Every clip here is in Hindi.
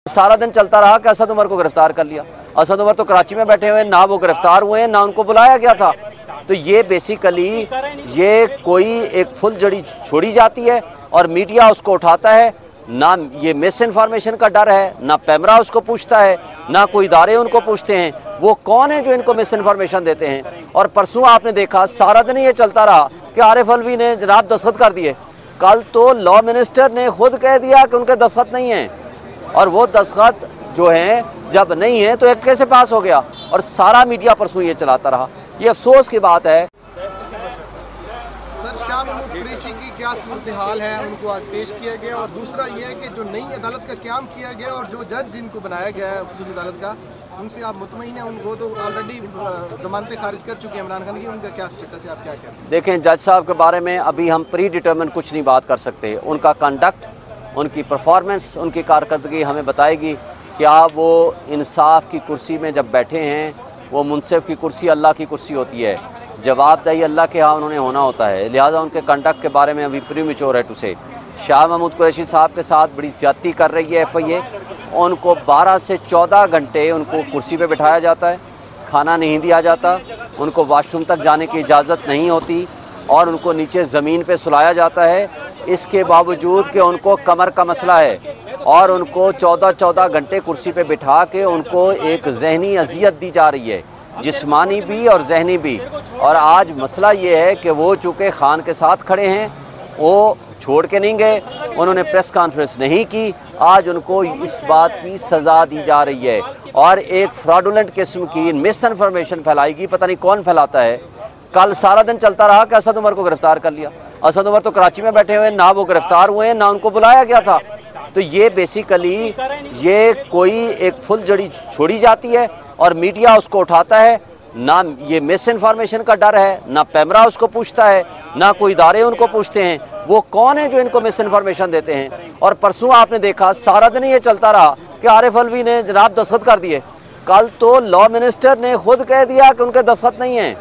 सारा दिन चलता रहा कि असद उमर को गिरफ्तार कर लिया। असद उमर तो कराची में बैठे हुए, ना वो गिरफ्तार हुए हैं, ना उनको बुलाया गया था। तो ये बेसिकली ये कोई एक फुल जड़ी छोड़ी जाती है और मीडिया उसको उठाता है। ना ये मिस इन्फॉर्मेशन का डर है, ना पैमरा उसको पूछता है, ना कोई इदारे उनको पूछते हैं वो कौन है जो इनको मिस इन्फॉर्मेशन देते हैं। और परसों आपने देखा सारा दिन ये चलता रहा कि आरिफ अलवी ने जनाब दस्तखत कर दिए। कल तो लॉ मिनिस्टर ने खुद कह दिया कि उनके दस्तखत नहीं हैं, और वो दस्तखत जो हैं जब नहीं है तो एक कैसे पास हो गया। और सारा मीडिया परसों ये चलाता रहा। ये अफसोस की बात है। सर, शाह महमूद कुरैशी की क्या सूरत हाल है, उनको आज पेश किया गया, और दूसरा ये है कि जो नई अदालत का क़याम किया गया और जो जज जिनको बनाया गया है उस अदालत का, उनसे आप मुतमईन हैं? उनको तो ऑलरेडी जमानतें खारिज कर चुके हैं इमरान खान की, उनका क्या स्टेटस है, आप क्या कहते हैं? देखें, जज साहब के बारे में अभी हम प्री डिटर्मिन कुछ नहीं बात कर सकते। उनका कंडक्ट, उनकी परफॉर्मेंस, उनकी कारकर्दगी हमें बताएगी। क्या वो इंसाफ की कुर्सी में जब बैठे हैं, वो मुनसिफ की कुर्सी अल्लाह की कुर्सी होती है, जवाबदेही अल्लाह के यहाँ उन्होंने होना होता है। लिहाजा उनके कंडक्ट के बारे में अभी प्रीमेच्योर है टू से। शाह महमूद कुरैशी साहब के साथ बड़ी ज़्यादती कर रही है FIA। उनको 12 से 14 घंटे उनको कुर्सी पे बिठाया जाता है, खाना नहीं दिया जाता, उनको वॉशरूम तक जाने की इजाज़त नहीं होती और उनको नीचे ज़मीन पे सुलाया जाता है। इसके बावजूद कि उनको कमर का मसला है और उनको 14-14 घंटे कुर्सी पे बिठा के उनको एक जहनी अजियत दी जा रही है, जिस्मानी भी और जहनी भी। और आज मसला ये है कि वो चूँकि खान के साथ खड़े हैं, वो छोड़ के नहीं गए, उन्होंने प्रेस कॉन्फ्रेंस नहीं की, आज उनको इस बात की सज़ा दी जा रही है। और एक फ्रॉडुलेंट किस्म की मिस इन्फॉर्मेशन फैलाएगी, पता नहीं कौन फैलाता है। कल सारा दिन चलता रहा कि असद उमर को गिरफ्तार कर लिया। असद उमर तो कराची में बैठे हुए, ना वो गिरफ्तार हुए हैं, ना उनको बुलाया गया था। तो ये बेसिकली ये कोई एक फुल जड़ी छोड़ी जाती है और मीडिया उसको उठाता है। ना ये मिस इन्फॉर्मेशन का डर है, ना पैमरा उसको पूछता है, ना कोई इदारे उनको पूछते हैं वो कौन है जो इनको मिस इन्फॉर्मेशन देते हैं। और परसों आपने देखा सारा दिन ये चलता रहा कि आरिफ अलवी ने जनाब दस्तखत कर दिए। कल तो लॉ मिनिस्टर ने खुद कह दिया कि उनके दस्तखत नहीं हैं,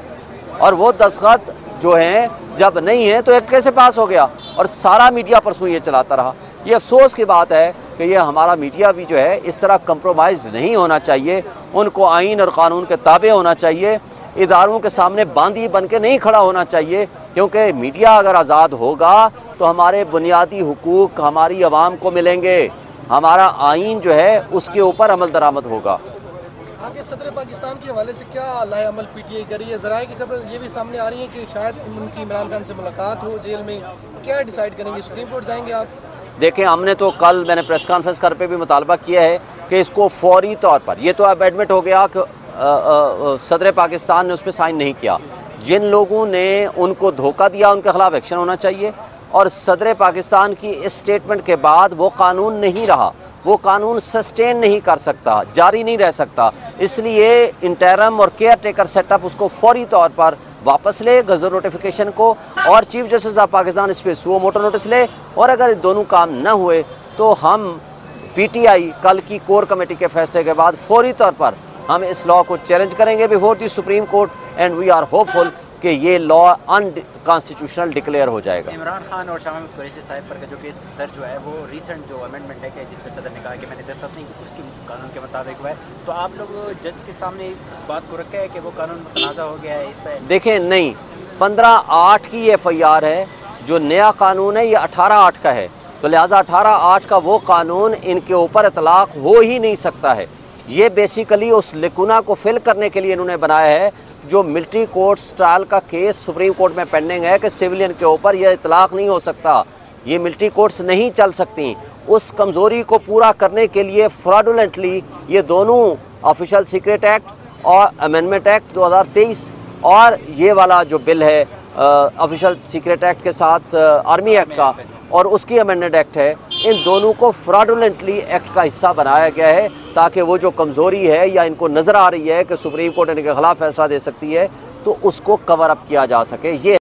और वो दस्तखत जो हैं जब नहीं है तो एक कैसे पास हो गया। और सारा मीडिया परसों ये चलाता रहा। ये अफसोस की बात है कि ये हमारा मीडिया भी जो है इस तरह कंप्रोमाइज़ नहीं होना चाहिए। उनको आइन और क़ानून के ताबे होना चाहिए, इदारों के सामने बांदी बन के नहीं खड़ा होना चाहिए। क्योंकि मीडिया अगर आज़ाद होगा तो हमारे बुनियादी हुकूक हमारी आवाम को मिलेंगे, हमारा आइन जो है उसके ऊपर अमल दरामद होगा। आगे सदर पाकिस्तान के हवाले से क्या लाए अमल PTI कर रही है? ज़राए की खबर ये भी सामने आ रही है कि शायद उनकी इमरान खान से मुलाकात हो जेल में। क्या डिसाइड करेंगे, सुप्रीम कोर्ट जाएंगे आप? देखें, हमने तो कल मैंने प्रेस कॉन्फ्रेंस कर पे भी मुतालबा किया है कि इसको फौरी तौर पर, ये तो अब एडमिट हो गया कि सदर पाकिस्तान ने उस पर साइन नहीं किया। जिन लोगों ने उनको धोखा दिया उनके खिलाफ एक्शन होना चाहिए। और सदर पाकिस्तान की इस स्टेटमेंट के बाद वो कानून नहीं रहा, वो कानून सस्टेन नहीं कर सकता, जारी नहीं रह सकता। इसलिए इंटरम और केयर टेकर सेटअप उसको फौरी तौर पर वापस ले, गज़र नोटिफिकेशन को, और चीफ जस्टिस ऑफ पाकिस्तान इस पर सुओ मोटो नोटिस ले। और अगर दोनों काम न हुए तो हम PTI कल की कोर कमेटी के फैसले के बाद फौरी तौर पर हम इस लॉ को चैलेंज करेंगे before the supreme court, and we are hopeful कि ये लॉ अनकॉन्स्टिट्यूशनल डिक्लेयर हो जाएगा। इमरान खान और शाह महमूद कुरैशी साहब पर का जो केस दर्ज हुआ है, वो रिसेंट जो अमेंडमेंट है कि जिसमें सदर ने कहा कि मैंने दस्तखत नहीं, उसकी कानून के मुताबिक हुआ है। तो आप लोग जज के सामने इस बात को रखा है कि वो कानून मुतनाज़ा हो गया है इस पर? देखें, नहीं, 15/8 की FIR है, जो नया कानून है ये 18/8 का है। तो लिहाजा 18/8 का वो कानून इनके ऊपर इतलाक़ हो ही नहीं सकता है। ये बेसिकली उस लेकुना को फिल करने के लिए इन्होंने बनाया है जो मिलिट्री कोर्ट्स ट्रायल का केस सुप्रीम कोर्ट में पेंडिंग है कि सिविलियन के ऊपर यह इतलाक़ नहीं हो सकता, ये मिलिट्री कोर्ट्स नहीं चल सकती। उस कमज़ोरी को पूरा करने के लिए फ्रॉडुलेंटली ये दोनों ऑफिशियल सीक्रेट एक्ट और अमेंडमेंट एक्ट 2023 और ये वाला जो बिल है ऑफिशियल सीक्रेट एक्ट के साथ आर्मी एक्ट का और उसकी अमेंडेड एक्ट है, इन दोनों को फ्रॉडुलेंटली एक्ट का हिस्सा बनाया गया है ताकि वो जो कमज़ोरी है या इनको नज़र आ रही है कि सुप्रीम कोर्ट इनके खिलाफ फैसला दे सकती है तो उसको कवर अप किया जा सके। ये